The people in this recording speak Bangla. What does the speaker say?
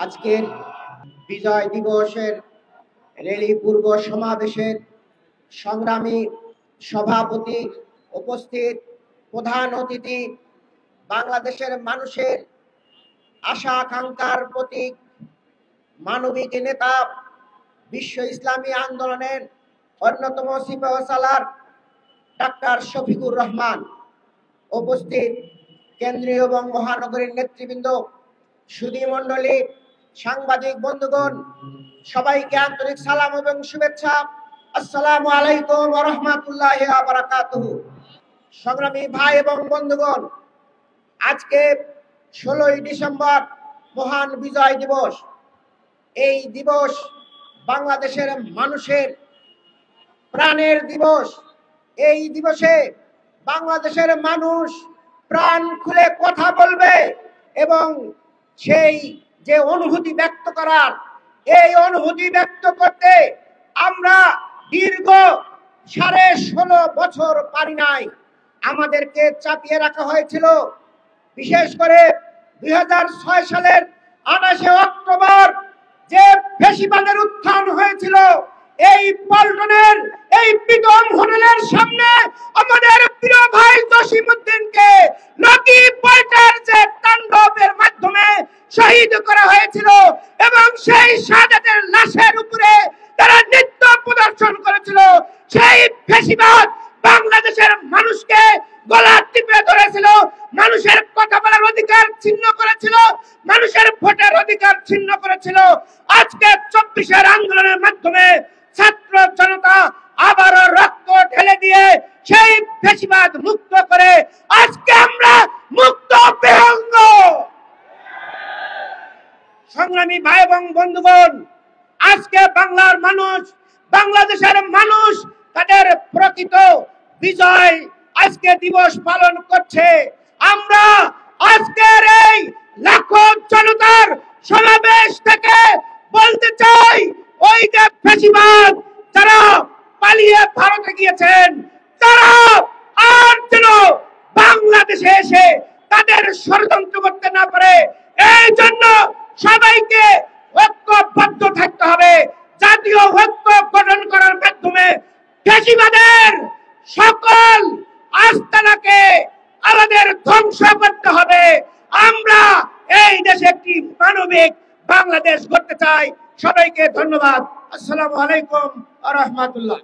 আজকের বিজয় দিবসের র্যালি পূর্ব সমাবেশের সংগ্রামী সভাপতি, উপস্থিত প্রধান অতিথি, বাংলাদেশের মানুষের আশা আকাঙ্ক্ষার প্রতীক, মানবিক নেতা, বিশ্ব ইসলামী আন্দোলনের অন্যতম সিপাহসালার ডাক্তার শফিকুর রহমান, উপস্থিত কেন্দ্রীয় এবং মহানগরীর নেতৃবৃন্দ, সুধী মণ্ডলী, সাংবাদিক বন্ধুগণ, সবাইকে আন্তরিক সালাম এবং শুভেচ্ছা। আসসালামু আলাইকুম ওয়া রাহমাতুল্লাহি ওয়া বারাকাতুহু। সংগ্রামী ভাই এবং বন্ধুগণ, আজকে 16ই ডিসেম্বর মহান বিজয় দিবস। এই দিবস বাংলাদেশের মানুষের প্রাণের দিবস। এই দিবসে বাংলাদেশের মানুষ প্রাণ খুলে কথা বলবে এবং সেই যে অনুভূতি ব্যক্ত করার, এই অনুভূতি ব্যক্ত করতে আমরা দীর্ঘ 16.5 বছর পারি নাই। আমাদেরকে চাপিয়ে রাখা হয়েছিল। বিশেষ করে 2006 সালের 28শে অক্টোবর যে ফ্যাসিবাদের উত্থান হয়েছিল, এই পল্টনের এই প্রীতম হোটেলের সামনে আমাদের প্রিয় ভাই জসিমউদ্দিনকে লকি পয়েন্টার যে তাণ্ডবের মাধ্যমে শহীদ করা হয়েছিল এবং সেই শাহাদাতের লাশের উপরে তারা নৃত্য প্রদর্শন করেছিল। সেই ফ্যাসিবাদ বাংলাদেশের মানুষকে গলা টিপে ধরেছিল, মানুষের কথা বলার অধিকার ছিন্ন করেছিল, মানুষের ভোটের অধিকার ছিন্ন করেছিল। আজকে 24-এর আন্দোলনের মাধ্যমে ছাত্র জনতা আবারও রক্ত ঢেলে দিয়ে সেই ফ্যাসিবাদ মুক্ত করে আজকে আমরা মুক্ত বিহঙ্গ। সংগ্রামী ভাই এবং বন্ধুগণ, আজকে বাংলার মানুষ, বাংলাদেশের মানুষ তাদের প্রকৃত বিজয় আজকে দিবস পালন করছে। আমরা আজকের এই লাখো জনতার সমাবেশ থেকে বলতে চাই, ওই যে ফ্যাসিবাদ যারা পালিয়ে ভারতে গিয়েছেন, তারা আর যেন বাংলাদেশে এসে তাদের ষড়যন্ত্র করতে না পারে। এই জন্য সবাইকে ঐক্যবদ্ধ থাকতে হবে। জাতীয় ঐক্য গঠন করার মাধ্যমে ফ্যাসিবাদের সকল আস্তানাকে আমাদের ধ্বংস করতে হবে। আমরা এই দেশে একটি মানবিক বাংলাদেশ গড়তে চাই। সবাইকে ধন্যবাদ। আসসালামু আলাইকুম ওয়া রাহমাতুল্লাহ।